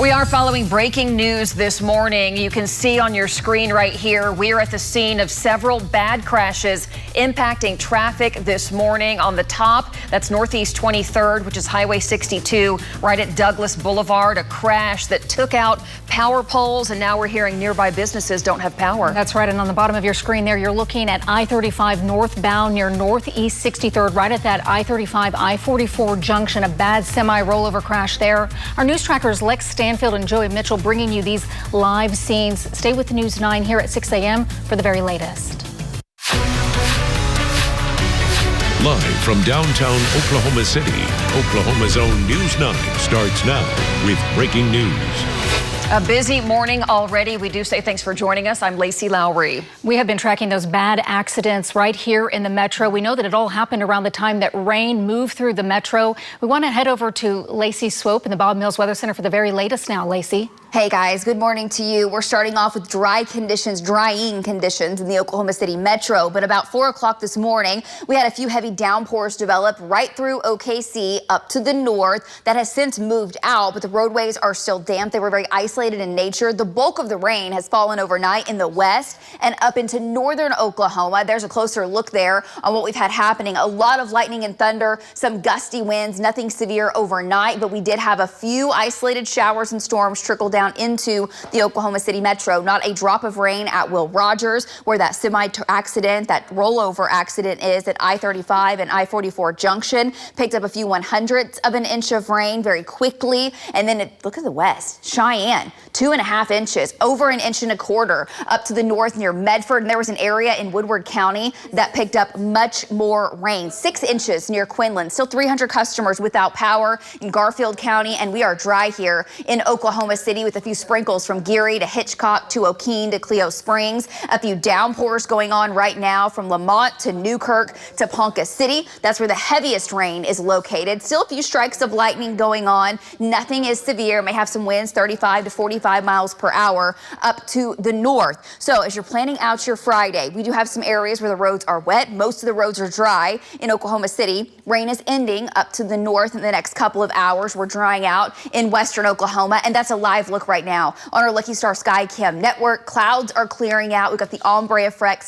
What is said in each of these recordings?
We are following breaking news this morning. You can see on your screen right here, we are at the scene of several bad crashes impacting traffic this morning. On the top, that's Northeast 23rd, which is Highway 62, right at Douglas Boulevard, a crash that took out power poles, and now we're hearing nearby businesses don't have power. That's right, and on the bottom of your screen there, you're looking at I-35 northbound near Northeast 63rd, right at that I-35, I-44 junction, a bad semi-rollover crash there. Our news trackers Lex Stanfield and Joey Mitchell bringing you these live scenes. Stay with News 9 here at 6 a.m. for the very latest. Live from downtown Oklahoma City, Oklahoma's own News 9 starts now with breaking news. A busy morning already. We do say thanks for joining us. I'm Lacie Lowery. We have been tracking those bad accidents right here in the metro. We know that it all happened around the time that rain moved through the metro. We want to head over to Lacey Swope in the Bob Mills Weather Center for the very latest now. Lacey. Hey guys, good morning to you. We're starting off with drying conditions in the Oklahoma City metro. But about 4 o'clock this morning, we had a few heavy downpours develop right through OKC up to the north. That has since moved out, but the roadways are still damp. They were very isolated in nature. The bulk of the rain has fallen overnight in the west and up into northern Oklahoma. There's a closer look there on what we've had happening. A lot of lightning and thunder, some gusty winds, nothing severe overnight, but we did have a few isolated showers and storms trickle down into the Oklahoma City metro. Not a drop of rain at Will Rogers, where that accident, that rollover accident is at I-35 and I-44 junction. Picked up a few 1/100ths of an inch of rain very quickly. And then look at the west. Cheyenne, 2.5 inches, over 1.25 inches up to the north near Medford. And there was an area in Woodward County that picked up much more rain. 6 inches near Quinlan. Still 300 customers without power in Garfield County. And we are dry here in Oklahoma City with a few sprinkles from Geary to Hitchcock to O'Keene to Cleo Springs. A few downpours going on right now from Lamont to Newkirk to Ponca City. That's where the heaviest rain is located. Still a few strikes of lightning going on. Nothing is severe. May have some winds 35 to 45 miles per hour up to the north. So as you're planning out your Friday, we do have some areas where the roads are wet. Most of the roads are dry in Oklahoma City. Rain is ending up to the north in the next couple of hours. We're drying out in western Oklahoma, and that's a live look right now on our Lucky Star Sky Cam network. Clouds are clearing out. We've got the ombre effect.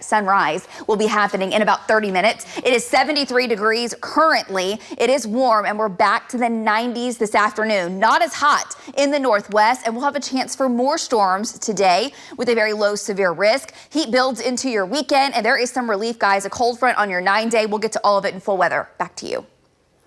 Sunrise will be happening in about 30 minutes. It is 73 degrees currently. It is warm, and we're back to the 90s this afternoon. Not as hot in the northwest, and we'll have a chance for more storms today with a very low severe risk. Heat builds into your weekend, and there is some relief, guys. A cold front on your 9-day. We'll get to all of it in full weather. Back to you.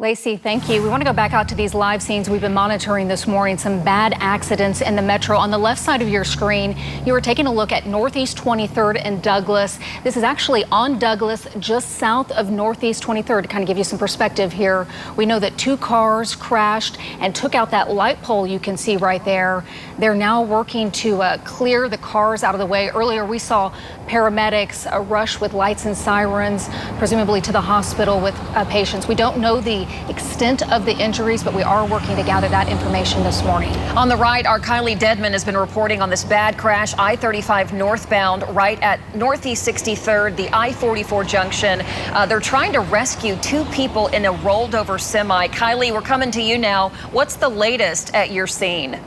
Lacey, thank you. We want to go back out to these live scenes we've been monitoring this morning. Some bad accidents in the metro. On the left side of your screen, you were taking a look at Northeast 23rd and Douglas. This is actually on Douglas, just south of Northeast 23rd. To kind of give you some perspective here, we know that 2 cars crashed and took out that light pole you can see right there. They're now working to clear the cars out of the way. Earlier, we saw paramedics rush with lights and sirens, presumably to the hospital with patients. We don't know the extent of the injuries, but we are working to gather that information this morning. On the right, our Kylie Dedman has been reporting on this bad crash, I-35 northbound, right at Northeast 63rd, the I-44 junction. They're trying to rescue 2 people in a rolled over semi. Kylie, we're coming to you now. What's the latest at your scene?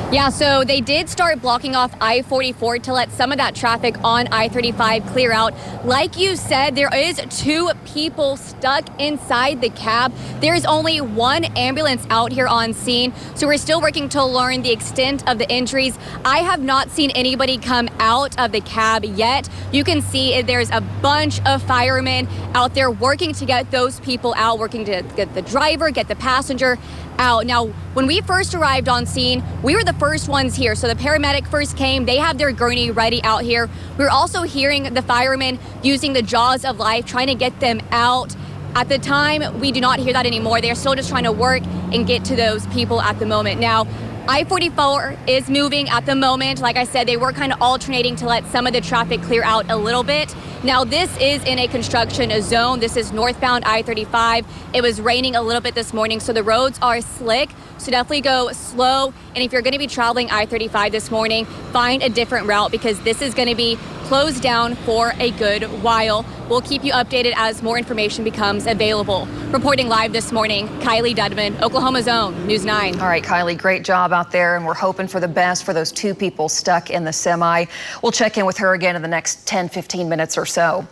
Yeah, so they did start blocking off I-44 to let some of that traffic on I-35 clear out. Like you said, there is 2 people stuck inside the cab. There's only 1 ambulance out here on scene, so we're still working to learn the extent of the injuries. I have not seen anybody come out of the cab yet. You can see there's a bunch of firemen out there working to get those people out, working to get the driver, get the passenger out. Now, when we first arrived on scene, we were the first ones here. So the paramedic first came. They have their gurney ready out here. We were also hearing the firemen using the jaws of life, trying to get them out. At the time, we do not hear that anymore. They're still just trying to work and get to those people at the moment. Now, I-44 is moving at the moment. Like I said, they were kind of alternating to let some of the traffic clear out a little bit. Now, this is in a construction zone. This is northbound I-35. It was raining a little bit this morning, so the roads are slick. So definitely go slow. And if you're going to be traveling I-35 this morning, find a different route because this is going to be closed down for a good while. We'll keep you updated as more information becomes available. Reporting live this morning, Kylie Dudman, Oklahoma's own News 9. All right, Kylie, great job out there, and we're hoping for the best for those two people stuck in the semi. We'll check in with her again in the next 10-15 minutes or so.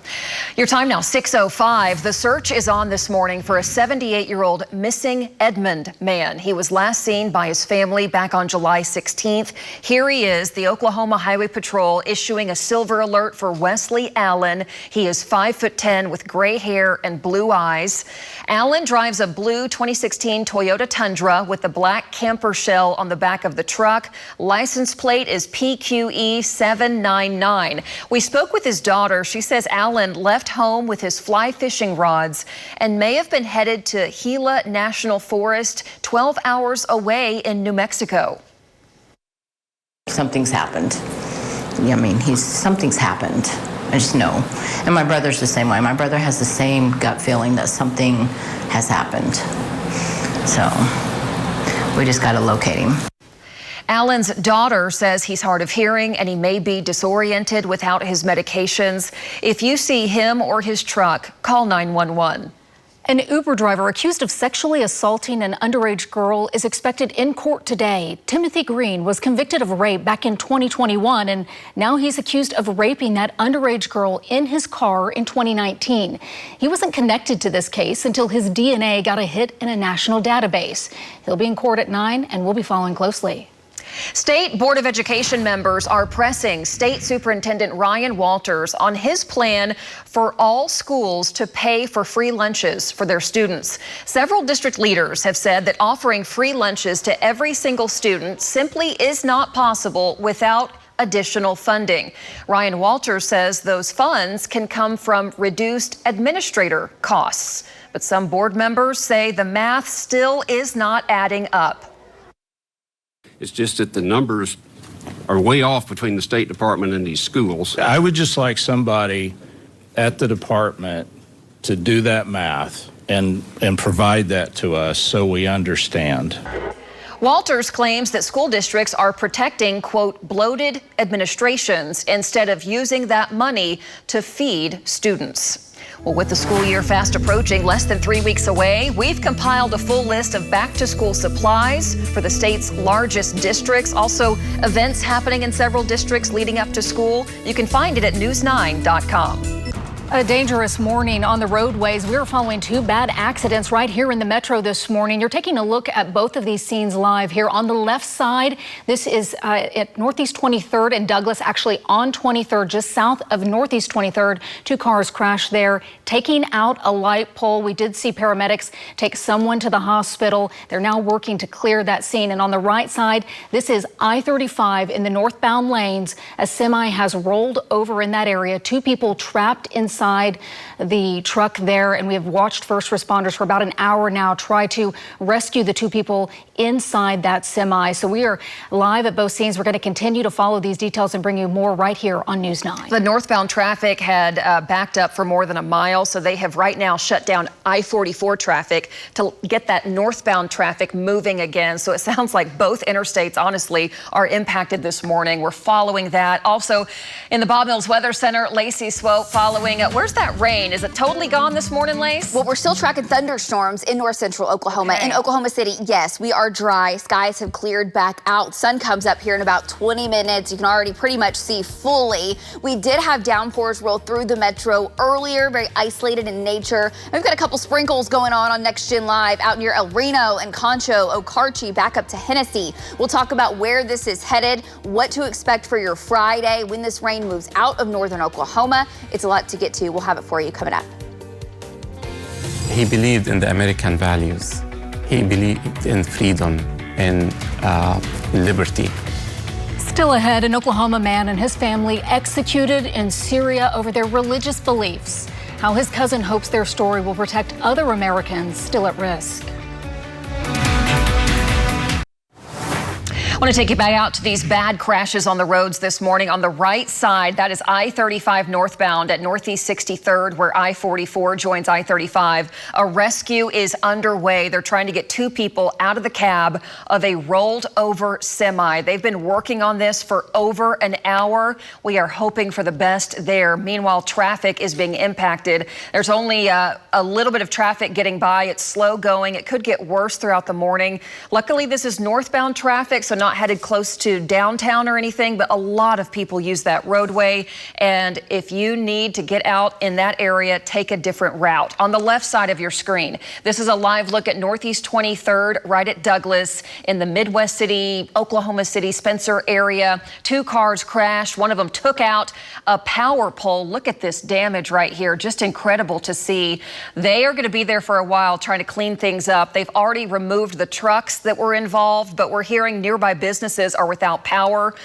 Your time now, 6:05. The search is on this morning for a 78-year-old missing Edmond man. He was last seen by his family back on July 16th. Here he is, the Oklahoma Highway Patrol issuing a silver alert for Wesley Allen. He is 5'10" with gray hair and blue eyes. Allen drives a blue 2016 Toyota Tundra with the black camper shell on the back of the truck. License plate is PQE 799. We spoke with his daughter. She says Allen left home with his fly fishing rods and may have been headed to Gila National Forest, 12 hours away in New Mexico. Something's happened. I mean, something's happened. I just know. And my brother's the same way. My brother has the same gut feeling that something has happened. So we just got to locate him. Allen's daughter says he's hard of hearing and he may be disoriented without his medications. If you see him or his truck, call 911. An Uber driver accused of sexually assaulting an underage girl is expected in court today. Timothy Green was convicted of rape back in 2021, and now he's accused of raping that underage girl in his car in 2019. He wasn't connected to this case until his DNA got a hit in a national database. He'll be in court at 9, and we'll be following closely. State Board of Education members are pressing State Superintendent Ryan Walters on his plan for all schools to pay for free lunches for their students. Several district leaders have said that offering free lunches to every single student simply is not possible without additional funding. Ryan Walters says those funds can come from reduced administrator costs. But some board members say the math still is not adding up. It's just that the numbers are way off between the State Department and these schools. I would just like somebody at the department to do that math and provide that to us so we understand. Walters claims that school districts are protecting, quote, bloated administrations instead of using that money to feed students. Well, with the school year fast approaching, less than 3 weeks away, we've compiled a full list of back-to-school supplies for the state's largest districts. Also, events happening in several districts leading up to school. You can find it at news9.com. A dangerous morning on the roadways. We're following two bad accidents right here in the metro this morning. You're taking a look at both of these scenes live here. On the left side, this is at Northeast 23rd and Douglas, actually on 23rd, just south of Northeast 23rd. Two cars crashed there, taking out a light pole. We did see paramedics take someone to the hospital. They're now working to clear that scene. And on the right side, this is I-35 in the northbound lanes. A semi has rolled over in that area. Two people trapped inside the truck there, and we have watched first responders for about an hour now try to rescue the two people inside that semi. So we are live at both scenes. We're going to continue to follow these details and bring you more right here on News 9. The northbound traffic had backed up for more than a mile, so they have right now shut down I-44 traffic to get that northbound traffic moving again. So it sounds like both interstates, honestly, are impacted this morning. We're following that. Also, in the Bob Mills Weather Center, Lacey Swope following. Where's that rain? Is it totally gone this morning, Lace? Well, we're still tracking thunderstorms in north central Oklahoma. Okay. In Oklahoma City, yes, we are dry. Skies have cleared back out. Sun comes up here in about 20 minutes. You can already pretty much see fully. We did have downpours roll through the metro earlier, very isolated in nature. And we've got a couple sprinkles going on Next Gen Live out near El Reno and Concho, Okarche, back up to Hennessy. We'll talk about where this is headed, what to expect for your Friday when this rain moves out of northern Oklahoma. It's a lot to get to. We'll have it for you coming up. He believed in the American values. He believed in freedom and liberty. Still ahead, an Oklahoma man and his family executed in Syria over their religious beliefs. How his cousin hopes their story will protect other Americans still at risk. I want to take you back out to these bad crashes on the roads this morning. On the right side, that is I-35 northbound at Northeast 63rd, where I-44 joins I-35. A rescue is underway. They're trying to get two people out of the cab of a rolled over semi. They've been working on this for over an hour. We are hoping for the best there. Meanwhile, traffic is being impacted. There's only a little bit of traffic getting by. It's slow going. It could get worse throughout the morning. Luckily, this is northbound traffic, so not headed close to downtown or anything, but a lot of people use that roadway. And if you need to get out in that area, take a different route. On the left side of your screen, this is a live look at Northeast 23rd, right at Douglas in the Midwest City, Oklahoma City, Spencer area. Two cars crashed. One of them took out a power pole. Look at this damage right here. Just incredible to see. They are going to be there for a while trying to clean things up. They've already removed the trucks that were involved, but we're hearing nearby businesses are without power.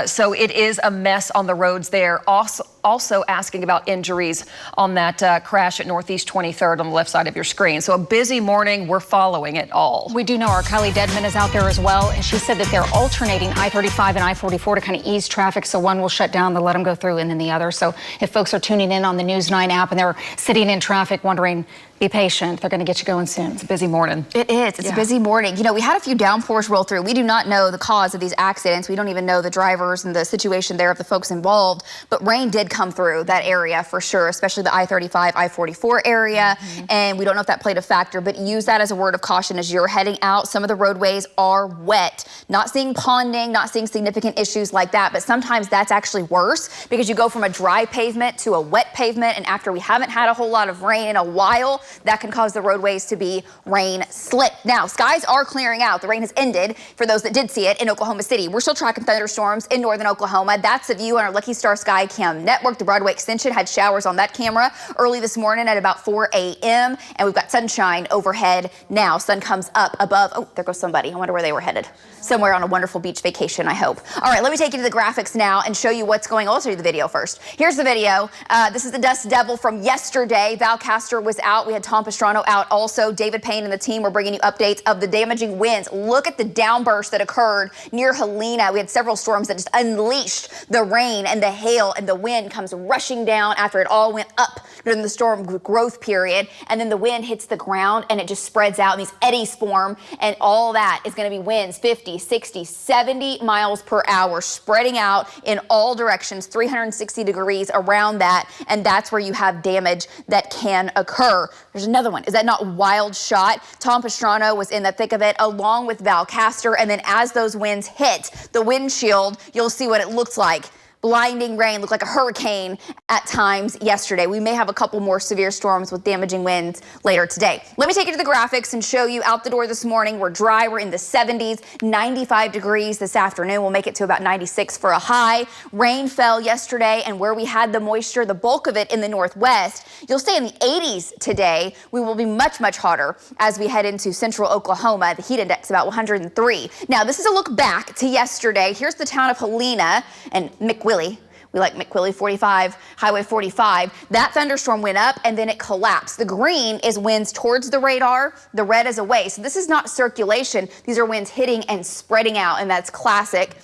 So it is a mess on the roads there. Also asking about injuries on that crash at Northeast 23rd on the left side of your screen. So a busy morning. We're following it all. We do know our Kylie Dedman is out there as well, and she said that they're alternating I-35 and I-44 to kind of ease traffic. So one will shut down, they'll let them go through, and then the other. So if folks are tuning in on the News 9 app and they're sitting in traffic wondering, be patient. They're going to get you going soon. It's a busy morning. It is. It's a busy morning. You know, we had a few downpours roll through. We do not know the cause of these accidents. We don't even know the drivers and the situation there of the folks involved. But rain did come through that area for sure, especially the I-35, I-44 area. And we don't know if that played a factor, but use that as a word of caution as you're heading out. Some of the roadways are wet. Not seeing ponding, not seeing significant issues like that, but sometimes that's actually worse because you go from a dry pavement to a wet pavement. And after we haven't had a whole lot of rain in a while, that can cause the roadways to be rain slick. Now, skies are clearing out. The rain has ended for those that did see it in Oklahoma City. We're still tracking thunderstorms in northern Oklahoma. That's the view on our Lucky Star Sky Cam network. The Broadway extension had showers on that camera early this morning at about 4 a.m. And we've got sunshine overhead now. Sun comes up above. Oh, there goes somebody. I wonder where they were headed. Somewhere on a wonderful beach vacation, I hope. All right, let me take you to the graphics now and show you what's going on. I'll show you the video first. Here's the video. This is the Dust Devil from yesterday. Val Castor was out. We had Tom Pastrano out also. David Payne and the team were bringing you updates of the damaging winds. Look at the downburst that occurred near Helena. We had several storms that just unleashed the rain and the hail, and the wind comes rushing down after it all went up during the storm growth period. And then the wind hits the ground and it just spreads out, and these eddies form, and all that is going to be winds 50, 60, 70 miles per hour spreading out in all directions, 360 degrees around that. And that's where you have damage that can occur. There's another one. Is that not a wild shot? Tom Pastrano was in the thick of it along with Val Castor. And then as those winds hit the windshield, you'll see what it looks like. Blinding rain, looked like a hurricane at times yesterday. We may have a couple more severe storms with damaging winds later today. Let me take you to the graphics and show you out the door this morning. We're dry. We're in the 70s, 95 degrees this afternoon. We'll make it to about 96 for a high. Rain fell yesterday, and where we had the moisture, the bulk of it in the northwest, you'll stay in the 80s today. We will be much, much hotter as we head into central Oklahoma. The heat index about 103. Now, this is a look back to yesterday. Here's the town of Helena and McWillie. We like McWillie 45, Highway 45. That thunderstorm went up and then it collapsed. The green is winds towards the radar. The red is away. So this is not circulation. These are winds hitting and spreading out, and that's classic.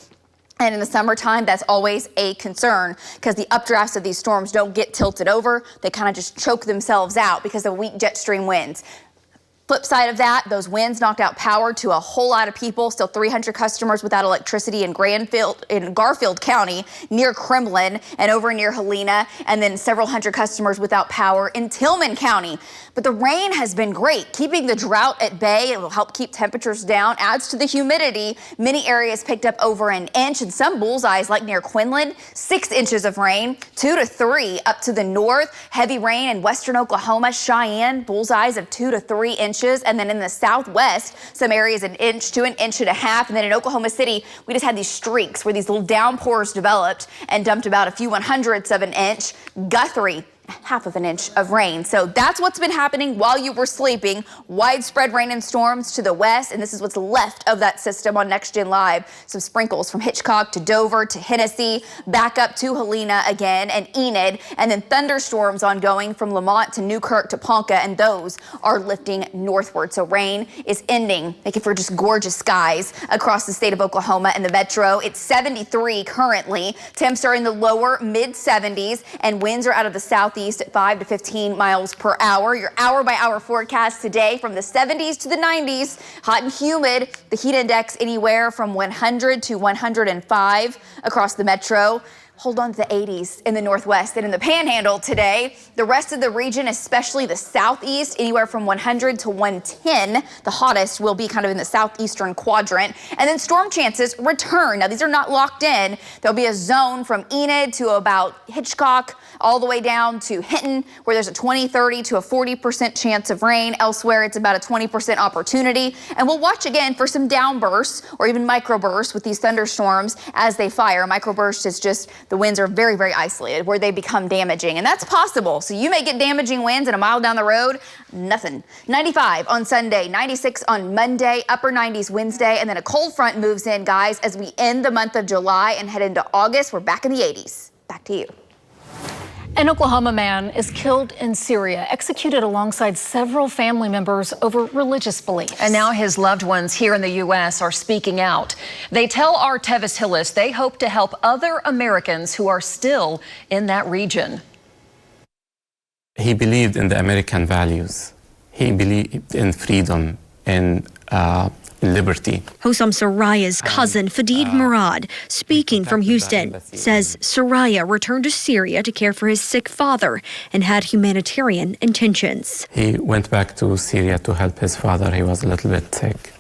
And in the summertime, that's always a concern because the updrafts of these storms don't get tilted over. They kind of just choke themselves out because of weak jet stream winds. Flip side of that, those winds knocked out power to a whole lot of people. Still 300 customers without electricity in Garfield County near Kremlin and over near Helena, and then several hundred customers without power in Tillman County. But the rain has been great, keeping the drought at bay. It will help keep temperatures down, adds to the humidity. Many areas picked up over an inch, and some bullseyes like near Quinlan, 6 inches of rain, 2 to 3 up to the north. Heavy rain in western Oklahoma, Cheyenne, bullseyes of 2 to 3 inches. And then in the southwest, some areas 1 inch to 1.5 inches. And then in Oklahoma City, we just had these streaks where these little downpours developed and dumped about a few 1/100ths of an inch. Guthrie, half of an inch of rain. So that's what's been happening while you were sleeping. Widespread rain and storms to the west, and this is what's left of that system on Next Gen Live. Some sprinkles from Hitchcock to Dover to Hennessy, back up to Helena again and Enid, and then thunderstorms ongoing from Lamont to Newkirk to Ponca, and those are lifting northward. So rain is ending, making for just gorgeous skies across the state of Oklahoma and the metro. It's 73 currently. Temps are in the lower mid 70s, and winds are out of the southeast at 5 to 15 miles per hour. Your hour by hour forecast today from the 70s to the 90s, hot and humid. The heat index anywhere from 100 to 105 across the metro. Hold on to the 80s in the northwest and in the panhandle today. The rest of the region, especially the southeast, anywhere from 100 to 110. The hottest will be kind of in the southeastern quadrant. And then storm chances return. Now, these are not locked in. There'll be a zone from Enid to about Hitchcock, all the way down to Hinton, where there's a 20, 30 to a 40% chance of rain. Elsewhere, it's about a 20% opportunity. And we'll watch again for some downbursts or even microbursts with these thunderstorms as they fire. Microburst is just the winds are very, very isolated where they become damaging, and that's possible. So you may get damaging winds and a mile down the road, nothing. 95 on Sunday, 96 on Monday, upper 90s Wednesday, and then a cold front moves in, guys, as we end the month of July and head into August. We're back in the 80s. Back to you. An Oklahoma man is killed in Syria, executed alongside several family members over religious beliefs. And now his loved ones here in the U.S. are speaking out. They tell our Tevis Hillis they hope to help other Americans who are still in that region. He believed in the American values. He believed in freedom and liberty. Hossam Soraya's cousin, Fadid Murad, speaking from Houston, says Soraya returned to Syria to care for his sick father and had humanitarian intentions. He went back to Syria to help his father. He was a little bit sick.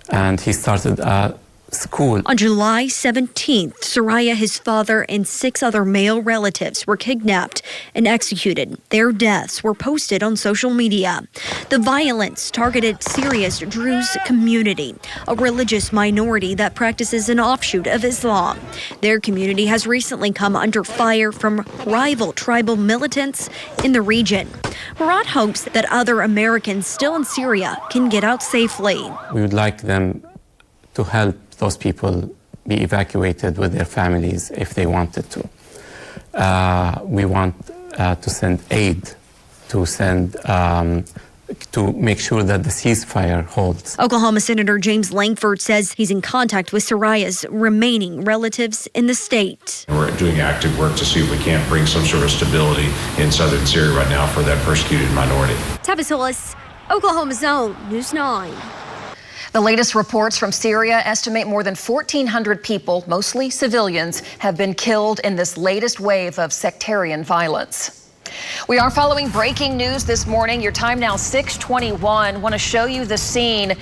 And he started a school. On July 17th, Soraya, his father, and 6 other male relatives were kidnapped and executed. Their deaths were posted on social media. The violence targeted Syria's Druze community, a religious minority that practices an offshoot of Islam. Their community has recently come under fire from rival tribal militants in the region. Murad hopes that other Americans still in Syria can get out safely. We would like them to help those people be evacuated with their families if they wanted to. We want to send aid, to make sure that the ceasefire holds. Oklahoma Senator James Langford says he's in contact with Soraya's remaining relatives in the state. We're doing active work to see if we can't bring some sort of stability in southern Syria right now for that persecuted minority. Tevis Hillis, Oklahoma's own News 9. The latest reports from Syria estimate more than 1,400 people, mostly civilians, have been killed in this latest wave of sectarian violence. We are following breaking news this morning. Your time now 6:21. Want to show you the scene.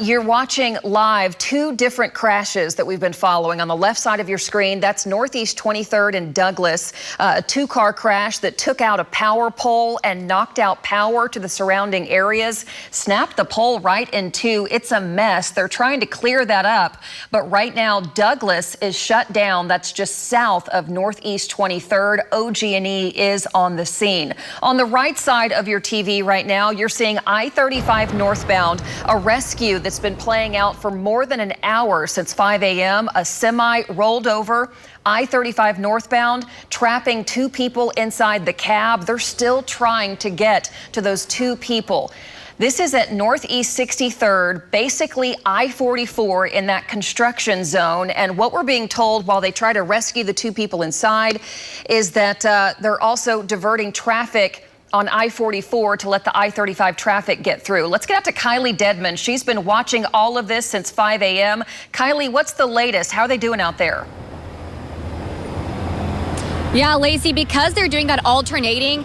You're watching live 2 different crashes that we've been following. On the left side of your screen, that's Northeast 23rd and Douglas, a 2-car crash that took out a power pole and knocked out power to the surrounding areas, snapped the pole right in 2. It's a mess. They're trying to clear that up, but right now Douglas is shut down. That's just south of Northeast 23rd. OG&E is on the scene. On the right side of your TV right now, you're seeing I-35 northbound, a rescue that's been playing out for more than an hour since 5 a.m. A semi rolled over I-35 northbound, trapping 2 people inside the cab. They're still trying to get to those 2 people. This is at Northeast 63rd, basically I-44 in that construction zone. And what we're being told while they try to rescue the 2 people inside is that they're also diverting traffic on I-44 to let the I-35 traffic get through. Let's get out to Kylie Dedman. She's been watching all of this since 5 a.m. Kylie, what's the latest? How are they doing out there? Yeah, Lacey, because they're doing that alternating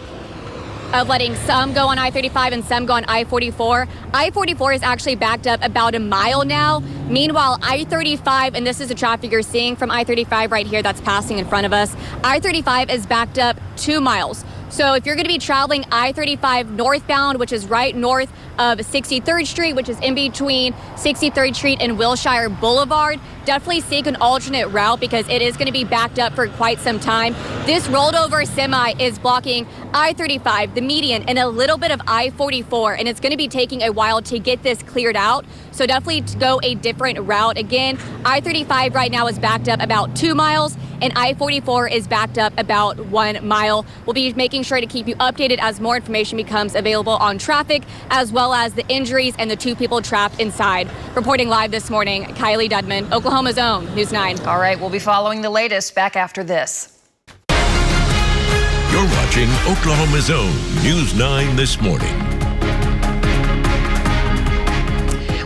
of letting some go on I-35 and some go on I-44. I-44 is actually backed up about a mile now. Meanwhile, I-35, and this is the traffic you're seeing from I-35 right here that's passing in front of us, I-35 is backed up 2 miles. So if you're going to be traveling I-35 northbound, which is right north of 63rd Street, which is in between 63rd Street and Wilshire Boulevard, definitely seek an alternate route because it is going to be backed up for quite some time. This rolled over semi is blocking I-35, the median, and a little bit of I-44, and it's going to be taking a while to get this cleared out. So definitely go a different route. Again, I-35 right now is backed up about 2 miles, and I-44 is backed up about 1 mile. We'll be making sure to keep you updated as more information becomes available on traffic, as well as the injuries and the 2 people trapped inside. Reporting live this morning, Kylie Dudman, Oklahoma's own News 9. All right, we'll be following the latest back after this. You're watching Oklahoma's own News 9 this morning.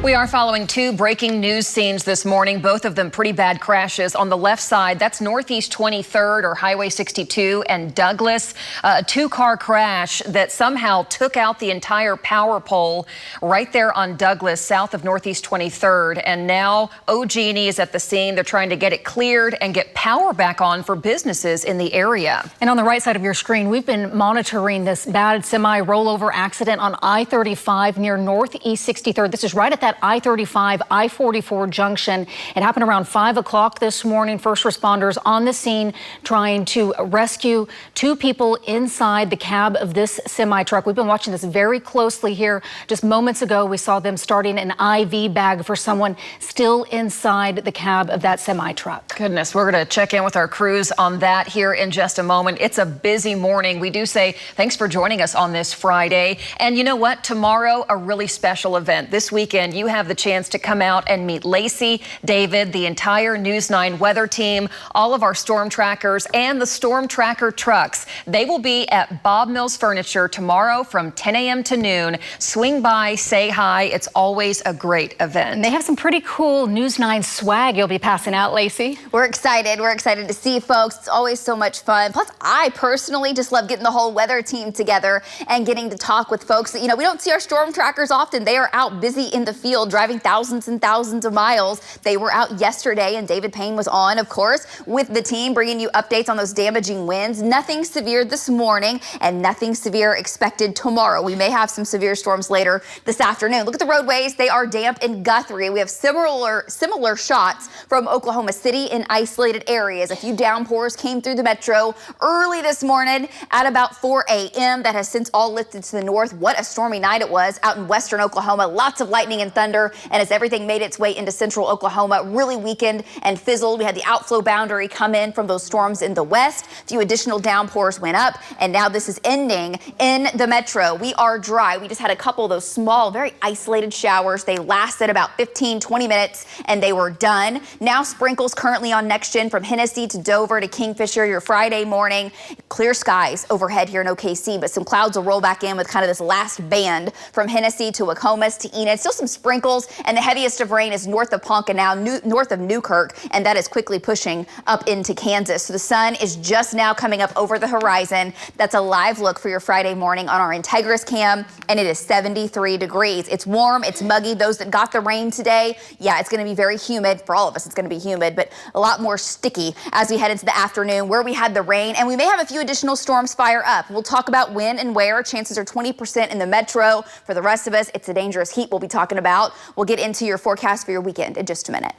We are following 2 breaking news scenes this morning, both of them pretty bad crashes. On the left side, that's Northeast 23rd or Highway 62 and Douglas. A 2-car crash that somehow took out the entire power pole right there on Douglas, south of Northeast 23rd. And now OG&E is at the scene. They're trying to get it cleared and get power back on for businesses in the area. And on the right side of your screen, we've been monitoring this bad semi-rollover accident on I-35 near Northeast 63rd. This is right at that I-35, I-44 junction. It happened around 5 o'clock this morning. First responders on the scene trying to rescue 2 people inside the cab of this semi-truck. We've been watching this very closely here. Just moments ago, we saw them starting an IV bag for someone still inside the cab of that semi-truck. Goodness, we're going to check in with our crews on that here in just a moment. It's a busy morning. We do say thanks for joining us on this Friday. And you know what? Tomorrow, a really special event. This weekend, you have the chance to come out and meet Lacey, David, the entire News 9 weather team, all of our storm trackers, and the storm tracker trucks. They will be at Bob Mills Furniture tomorrow from 10 a.m. to noon. Swing by, say hi. It's always a great event. And they have some pretty cool News 9 swag you'll be passing out, Lacey. We're excited. We're excited to see folks. It's always so much fun. Plus, I personally just love getting the whole weather team together and getting to talk with folks that, we don't see our storm trackers often. They are out busy in the field driving thousands and thousands of miles. They were out yesterday, and David Payne was on, of course, with the team, bringing you updates on those damaging winds. Nothing severe this morning and nothing severe expected tomorrow. We may have some severe storms later this afternoon. Look at the roadways. They are damp in Guthrie. We have similar shots from Oklahoma City in isolated areas. A few downpours came through the metro early this morning at about 4 a.m. That has since all lifted to the north. What a stormy night it was out in western Oklahoma. Lots of lightning and thunder. And as everything made its way into central Oklahoma, really weakened and fizzled. We had the outflow boundary come in from those storms in the west. A few additional downpours went up, and now this is ending in the metro. We are dry. We just had a couple of those small, very isolated showers. They lasted about 15, 20 minutes, and they were done. Now sprinkles currently on NextGen from Hennessy to Dover to Kingfisher your Friday morning. Clear skies overhead here in OKC, but some clouds will roll back in with kind of this last band from Hennessy to Wacomas to Enid. Still some sprinkles, and the heaviest of rain is north of Ponca now, north of Newkirk, and that is quickly pushing up into Kansas. So the sun is just now coming up over the horizon. That's a live look for your Friday morning on our Integris cam, and it is 73 degrees. It's warm, it's muggy. Those that got the rain today, yeah, it's going to be very humid. For all of us, it's going to be humid, but a lot more sticky as we head into the afternoon where we had the rain, and we may have a few additional storms fire up. We'll talk about when and where. Chances are 20% in the metro. For the rest of us, it's the dangerous heat we'll be talking about. We'll get into your forecast for your weekend in just a minute.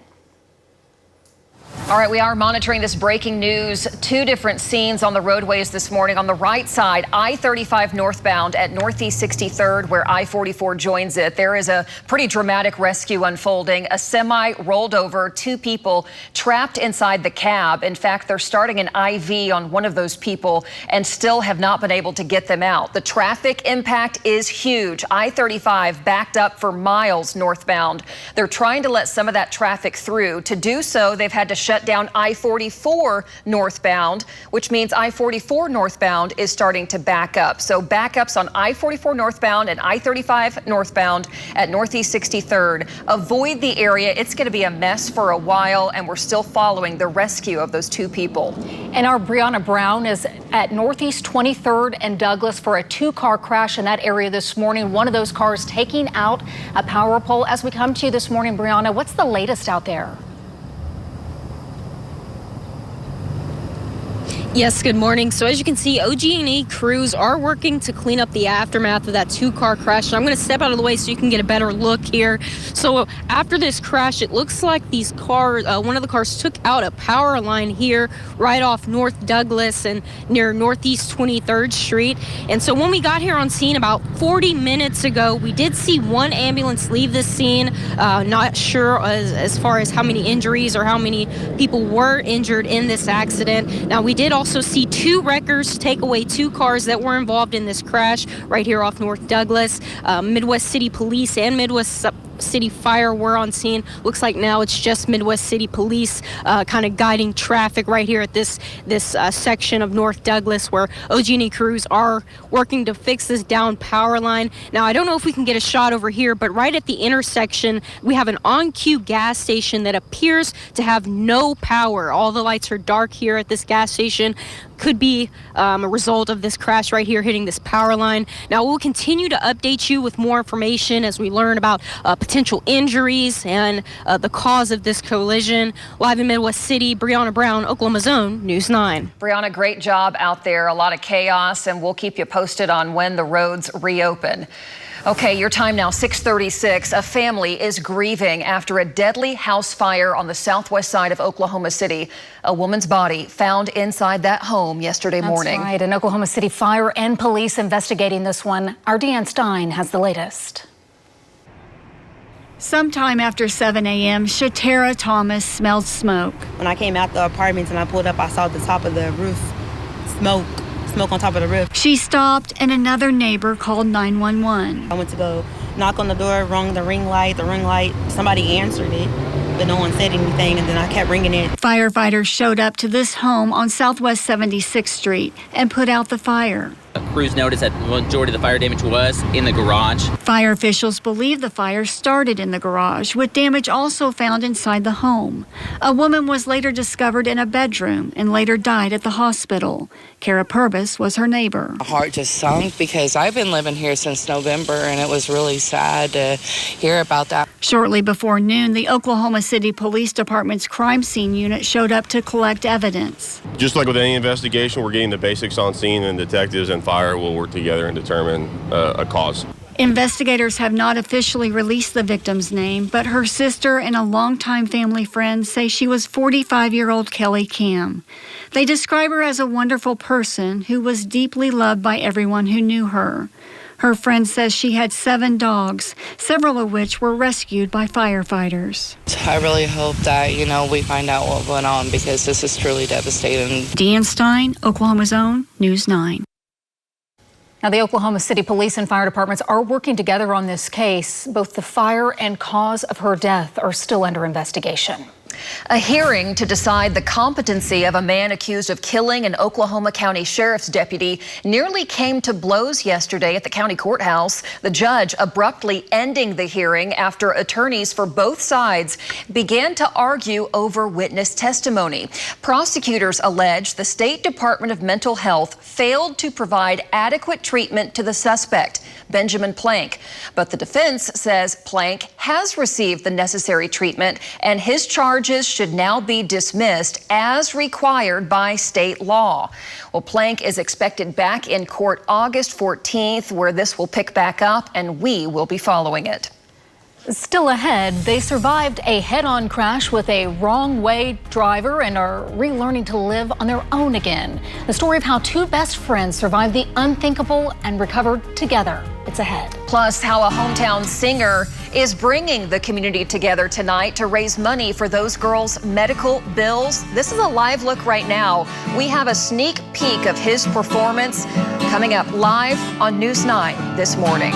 All right, we are monitoring this breaking news. 2 different scenes on the roadways this morning. On the right side, I-35 northbound at Northeast 63rd, where I-44 joins it. There is a pretty dramatic rescue unfolding. A semi rolled over, 2 people trapped inside the cab. In fact, they're starting an IV on one of those people and still have not been able to get them out. The traffic impact is huge. I-35 backed up for miles northbound. They're trying to let some of that traffic through. To do so, they've had to shut down I-44 northbound, which means I-44 northbound is starting to back up. So backups on I-44 northbound and I-35 northbound at Northeast 63rd. Avoid the area. It's going to be a mess for a while, and we're still following the rescue of those 2 people. And our Brianna Brown is at Northeast 23rd and Douglas for a 2-car crash in that area this morning. One of those cars taking out a power pole. As we come to you this morning, Brianna, what's the latest out there? Yes, good morning. So as you can see, OG&E crews are working to clean up the aftermath of that two-car crash. And I'm going to step out of the way so you can get a better look here. So after this crash, it looks like these cars, one of the cars took out a power line here right off North Douglas and near Northeast 23rd Street. And so when we got here on scene about 40 minutes ago, we did see one ambulance leave the scene. Not sure as far as how many injuries or how many people were injured in this accident. Now, we did also see two wreckers take away two cars that were involved in this crash right here off North Douglas. Midwest City Police and Midwest City Fire were on scene. Looks like now it's just Midwest City Police kind of guiding traffic right here at this section of North Douglas where OG&E crews are working to fix this down power line. Now, I don't know if we can get a shot over here, but right at the intersection, we have an on-cue gas station that appears to have no power. All the lights are dark here at this gas station. Could be a result of this crash right here hitting this power line. Now, we'll continue to update you with more information as we learn about potential injuries and the cause of this collision. Live in Midwest City, Brianna Brown, Oklahoma's own News 9. Brianna, great job out there. A lot of chaos, and we'll keep you posted on when the roads reopen. Okay, your time now, 6:36. A family is grieving after a deadly house fire on the southwest side of Oklahoma City. A woman's body found inside that home yesterday morning. That's right. An Oklahoma City fire and police investigating this one. Our Deanne Stein has the latest. Sometime after 7 a.m., Shatera Thomas smelled smoke. When I came out the apartments and I pulled up, I saw the top of the roof smoke on top of the roof. She stopped and another neighbor called 911. I went to go knock on the door, rung the ring light. Somebody answered it, but no one said anything, and then I kept ringing it. Firefighters showed up to this home on Southwest 76th Street and put out the fire. Crews noticed that the majority of the fire damage was in the garage. Fire officials believe the fire started in the garage, with damage also found inside the home. A woman was later discovered in a bedroom and later died at the hospital. Kara Purvis was her neighbor. My heart just sunk because I've been living here since November, and it was really sad to hear about that. Shortly before noon, the Oklahoma City Police Department's crime scene unit showed up to collect evidence. Just like with any investigation, we're getting the basics on scene, and detectives and fire will work together and determine a cause. Investigators have not officially released the victim's name, but her sister and a longtime family friend say she was 45-year-old Kelly Cam. They describe her as a wonderful person who was deeply loved by everyone who knew her. Her friend says she had 7 dogs, several of which were rescued by firefighters. I really hope that, we find out what went on because this is truly devastating. Deanne Stein, Oklahoma's own News 9. Now, the Oklahoma City Police and Fire Departments are working together on this case. Both the fire and cause of her death are still under investigation. A hearing to decide the competency of a man accused of killing an Oklahoma County Sheriff's deputy nearly came to blows yesterday at the county courthouse. The judge abruptly ending the hearing after attorneys for both sides began to argue over witness testimony. Prosecutors allege the State Department of Mental Health failed to provide adequate treatment to the suspect, Benjamin Plank. But the defense says Plank has received the necessary treatment and his charges should now be dismissed as required by state law. Well, Plank is expected back in court August 14th, where this will pick back up, and we will be following it. Still ahead, they survived a head-on crash with a wrong-way driver and are relearning to live on their own again. The story of how 2 best friends survived the unthinkable and recovered together. It's ahead. Plus, how a hometown singer is bringing the community together tonight to raise money for those girls' medical bills. This is a live look right now. We have a sneak peek of his performance coming up live on News 9 this morning.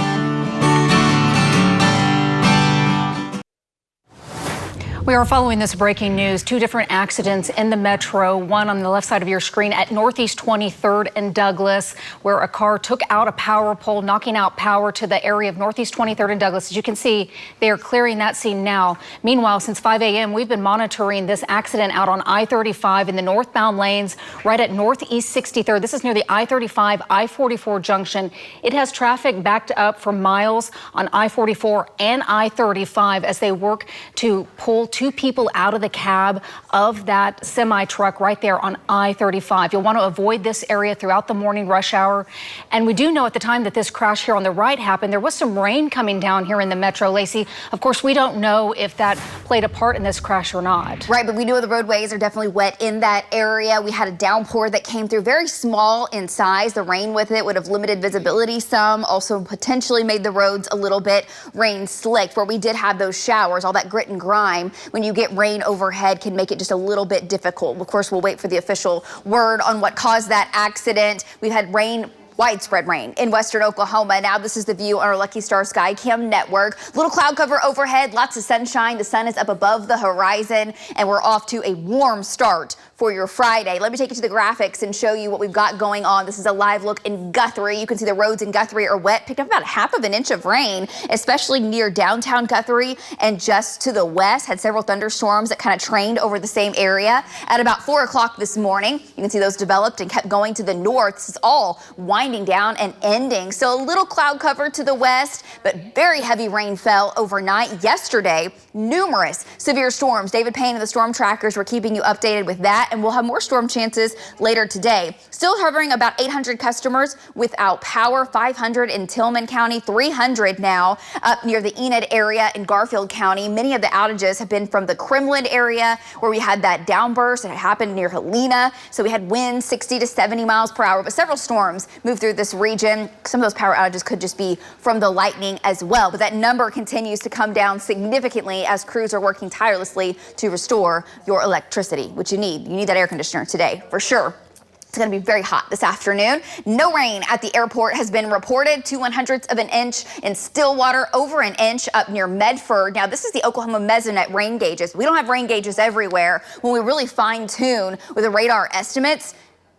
We are following this breaking news. 2 different accidents in the metro, one on the left side of your screen at Northeast 23rd and Douglas, where a car took out a power pole, knocking out power to the area of Northeast 23rd and Douglas. As you can see, they are clearing that scene now. Meanwhile, since 5 a.m., we've been monitoring this accident out on I-35 in the northbound lanes right at Northeast 63rd. This is near the I-35, I-44 junction. It has traffic backed up for miles on I-44 and I-35 as they work to pull 2 people out of the cab of that semi truck right there on I-35. You'll want to avoid this area throughout the morning rush hour. And we do know at the time that this crash here on the right happened, there was some rain coming down here in the metro, Lacey. Of course, we don't know if that played a part in this crash or not. Right, but we know the roadways are definitely wet in that area. We had a downpour that came through, very small in size. The rain with it would have limited visibility some, also potentially made the roads a little bit rain slicked. Where we did have those showers, all that grit and grime, when you get rain overhead can make it just a little bit difficult. Of course, we'll wait for the official word on what caused that accident. We've had rain, widespread rain in western Oklahoma. Now this is the view on our Lucky Star Skycam network. Little cloud cover overhead, lots of sunshine. The sun is up above the horizon, and we're off to a warm start for your Friday. Let me take you to the graphics and show you what we've got going on. This is a live look in Guthrie. You can see the roads in Guthrie are wet. Picked up about 1/2 inch of rain, especially near downtown Guthrie and just to the west. Had several thunderstorms that kind of trained over the same area. At about 4 o'clock this morning, you can see those developed and kept going to the north. This is all winding down and ending. So a little cloud cover to the west, but very heavy rain fell overnight. Yesterday, numerous severe storms. David Payne and the storm trackers were keeping you updated with that. And we'll have more storm chances later today. Still hovering about 800 customers without power, 500 in Tillman County, 300 now up near the Enid area in Garfield County. Many of the outages have been from the Kremlin area where we had that downburst that happened near Helena. So we had winds 60 to 70 miles per hour, but several storms moved through this region. Some of those power outages could just be from the lightning as well. But that number continues to come down significantly as crews are working tirelessly to restore your electricity, which you need. You need that air conditioner today for sure. It's going to be very hot this afternoon. No rain at the airport has been reported. 2/100 of an inch in Stillwater, over an inch up near Medford. Now, this is the Oklahoma Mesonet rain gauges. We don't have rain gauges everywhere. When we really fine tune with the radar estimates,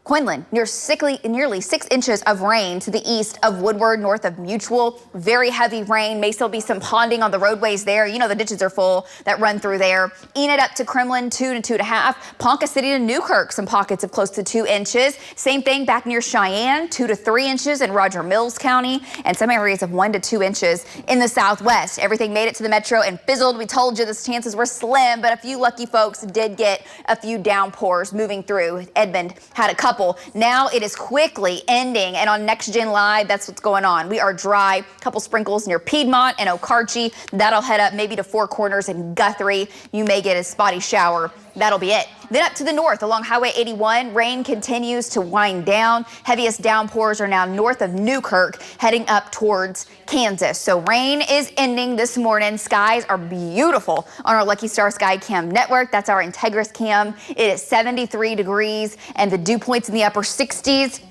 Quinlan, nearly 6 inches of rain to the east of Woodward, north of Mutual. Very heavy rain. May still be some ponding on the roadways there. You know the ditches are full that run through there. Enid up to Kremlin, 2 to 2.5. Ponca City to Newkirk, some pockets of close to 2 inches. Same thing back near Cheyenne, 2 to 3 inches in Roger Mills County, and some areas of 1 to 2 inches in the southwest. Everything made it to the metro and fizzled. We told you the chances were slim, but a few lucky folks did get a few downpours moving through. Edmond had a couple. Now it is quickly ending, and on Next Gen Live, that's what's going on. We are dry, couple sprinkles near Piedmont and Okarche. That'll head up maybe to Four Corners and Guthrie. You may get a spotty shower. That'll be it. Then up to the north along Highway 81, rain continues to wind down. Heaviest downpours are now north of Newkirk, heading up towards Kansas. So rain is ending this morning. Skies are beautiful on our Lucky Star Skycam network. That's our Integris cam. It is 73 degrees and the dew points in the upper 60s.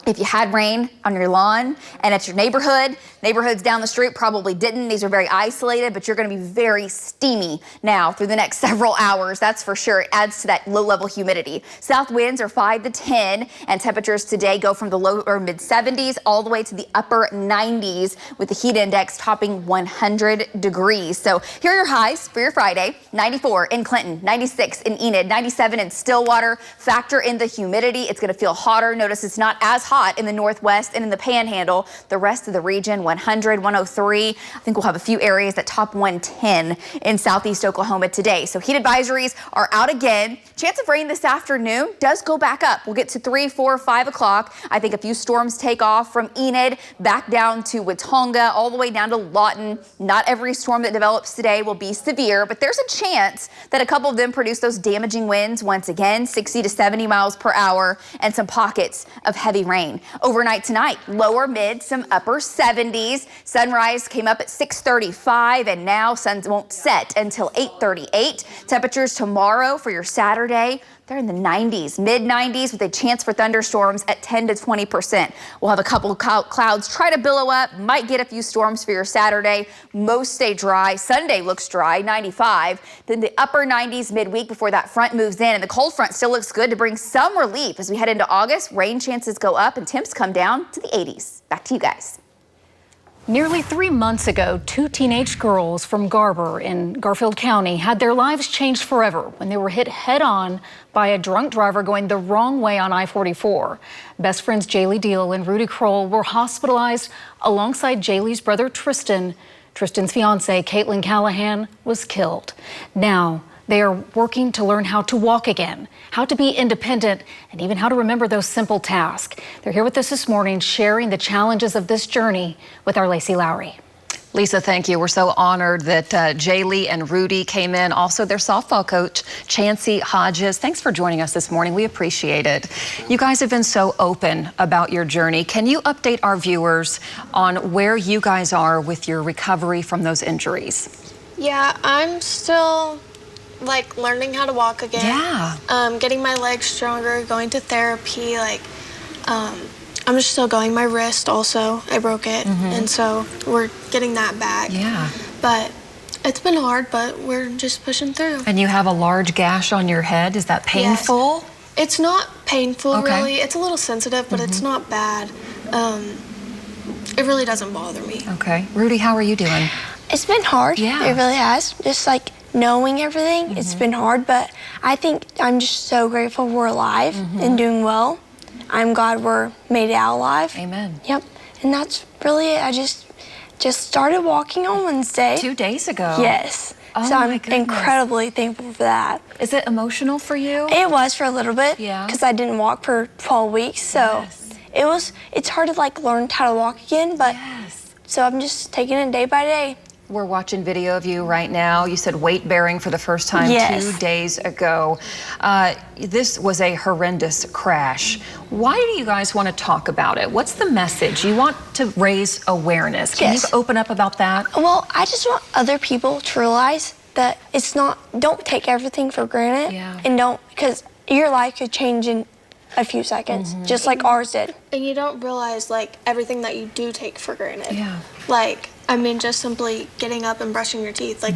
If you had rain on your lawn and at your neighborhoods down the street probably didn't. These are very isolated, but you're going to be very steamy now through the next several hours. That's for sure. It adds to that low level humidity. South winds are 5 to 10, and temperatures today go from the low or mid 70s all the way to the upper 90s, with the heat index topping 100 degrees. So here are your highs for your Friday. 94 in Clinton, 96 in Enid, 97 in Stillwater. Factor in the humidity. It's going to feel hotter. Notice it's not as hot in the northwest and in the panhandle. The rest of the region, 100, 103. I think we'll have a few areas that top 110 in southeast Oklahoma today. So heat advisories are out again. Chance of rain this afternoon does go back up. We'll get to 3, 4, 5 o'clock. I think a few storms take off from Enid back down to Watonga, all the way down to Lawton. Not every storm that develops today will be severe, but there's a chance that a couple of them produce those damaging winds once again, 60 to 70 miles per hour, and some pockets of heavy rain. Overnight tonight, lower mid, some upper 70s. Sunrise came up at 6:35, and now sun won't set until 8:38. Temperatures tomorrow for your Saturday, they're in the 90s, mid 90s, with a chance for thunderstorms at 10 to 20%. We'll have a couple clouds try to billow up, might get a few storms for your Saturday. Most stay dry. Sunday looks dry, 95. Then the upper 90s midweek before that front moves in, and the cold front still looks good to bring some relief as we head into August. Rain chances go up and temps come down to the 80s. Back to you guys. Nearly 3 months ago, 2 teenage girls from Garber in Garfield County had their lives changed forever when they were hit head-on by a drunk driver going the wrong way on I-44. Best friends Jaylee Deal and Rudy Kroll were hospitalized alongside Jaylee's brother Tristan. Tristan's fiancée, Caitlin Callahan, was killed. Now, They are working to learn how to walk again, how to be independent, and even how to remember those simple tasks. They're here with us this morning, sharing the challenges of this journey with our Lacie Lowery. Lisa, thank you. We're so honored that Jaylee and Rudy came in. Also, their softball coach, Chancey Hodges. Thanks for joining us this morning. We appreciate it. You guys have been so open about your journey. Can you update our viewers on where you guys are with your recovery from those injuries? Yeah, I'm still like learning how to walk again. Yeah. Getting my legs stronger, going to therapy, I'm just still going. My wrist also, I broke it, and so we're getting that back. Yeah. But it's been hard, but we're just pushing through. And you have a large gash on your head. Is that painful? Yes. It's not painful, Okay. really. It's a little sensitive, but it's not bad. It really doesn't bother me. Okay. Rudy, how are you doing? It's been hard. Yeah. It really has. Just like knowing everything, it's been hard, but I think I'm just so grateful we're alive and doing well. I'm glad we're made it out alive. Amen. Yep. And that's really it. I just started walking on Wednesday. 2 days ago. Yes. Oh, so my I'm goodness. incredibly thankful for that. Is it emotional for you? It was for a little bit. Yeah. Because I didn't walk for 12 weeks. So it's hard to like learn how to walk again, but so I'm just taking it day by day. We're watching video of you right now. You said weight bearing for the first time 2 days ago. This was a horrendous crash. Why do you guys want to talk about it? What's the message? You want to raise awareness. Can you open up about that? Well, I just want other people to realize that it's not, don't take everything for granted. And don't, because your life could change in a few seconds, just like ours did. And you don't realize like everything that you do take for granted. Yeah. Like, I mean, just simply getting up and brushing your teeth, like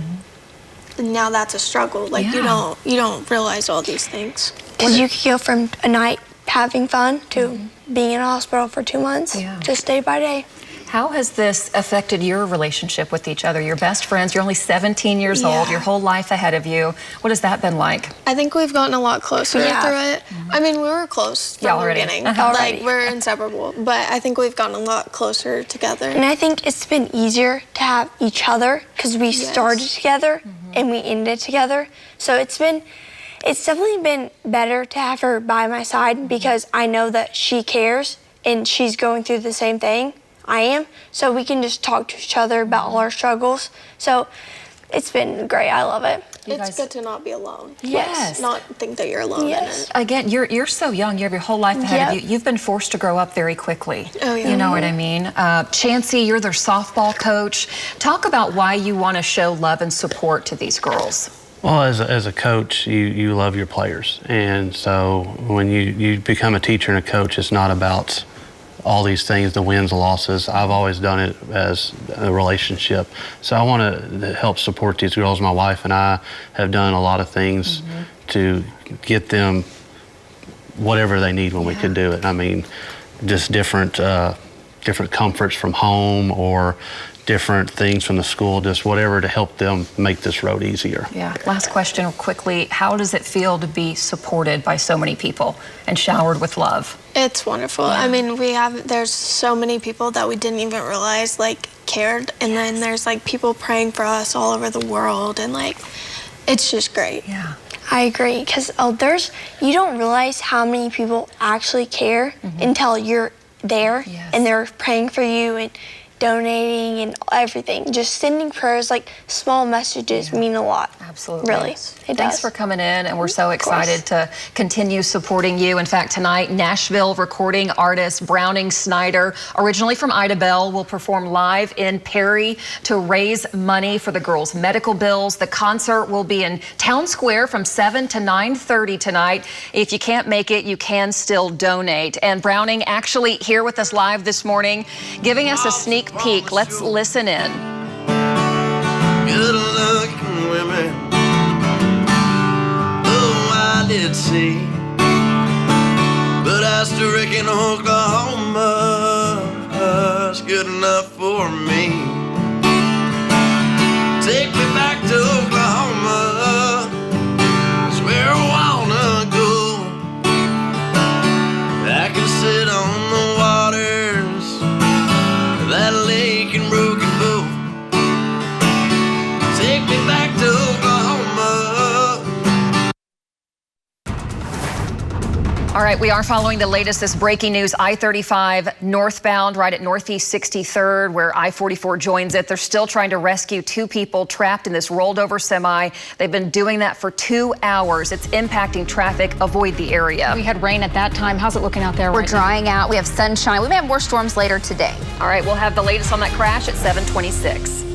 now that's a struggle. Like you don't realize all these things. Because you could go from a night having fun to being in a hospital for 2 months, just day by day. How has this affected your relationship with each other? You're best friends. You're only 17 years old. Your whole life ahead of you. What has that been like? I think we've gotten a lot closer through it. I mean, we were close from the beginning. Like, we're inseparable. But I think we've gotten a lot closer together. And I think it's been easier to have each other because we started together and we ended together. So it's definitely been better to have her by my side because I know that she cares and she's going through the same thing I am. So we can just talk to each other about all our struggles. So it's been great. I love it. It's good to not be alone. Yes. Not think that you're alone in it. Again, you're so young. You have your whole life ahead of you. You've been forced to grow up very quickly. Oh, yeah. You know what I mean? Chancey, you're their softball coach. Talk about why you want to show love and support to these girls. Well, as a coach, you love your players. And so when you become a teacher and a coach, it's not about all these things, the wins, the losses. I've always done it as a relationship. So I want to help support these girls. My wife and I have done a lot of things to get them whatever they need when we can do it. I mean, just different comforts from home or different things from the school, just whatever to help them make this road easier. Yeah. Last question quickly. How does it feel to be supported by so many people and showered with love? It's wonderful. I mean, there's so many people that we didn't even realize like cared. And then there's like people praying for us all over the world. And like, it's just great. Yeah. I agree, because you don't realize how many people actually care until you're there and they're praying for you and donating and everything. Just sending prayers, like small messages mean a lot. Absolutely. Really, it Thanks does. for coming in, and we're so excited to continue supporting you. In fact, tonight, Nashville recording artist Browning Snider, originally from Idabel, will perform live in Perry to raise money for the girls' medical bills. The concert will be in Town Square from 7 to 9:30 tonight. If you can't make it, you can still donate. And Browning actually here with us live this morning, giving us a sneak peek. Let's listen in. Good-looking women, oh, I did see, but I still reckon Oklahoma's good enough for me. Take me back to Oklahoma, that's where I wanna go. I can sit on the waters, that lake in Broken Bow, All right, we are following the latest. This breaking news, I-35 northbound right at Northeast 63rd, where I-44 joins it. They're still trying to rescue 2 people trapped in this rolled over semi. They've been doing that for 2 hours. It's impacting traffic. Avoid the area. We had rain at that time. How's it looking out there? We're drying out. We have sunshine. We may have more storms later today. All right, we'll have the latest on that crash at 7:26.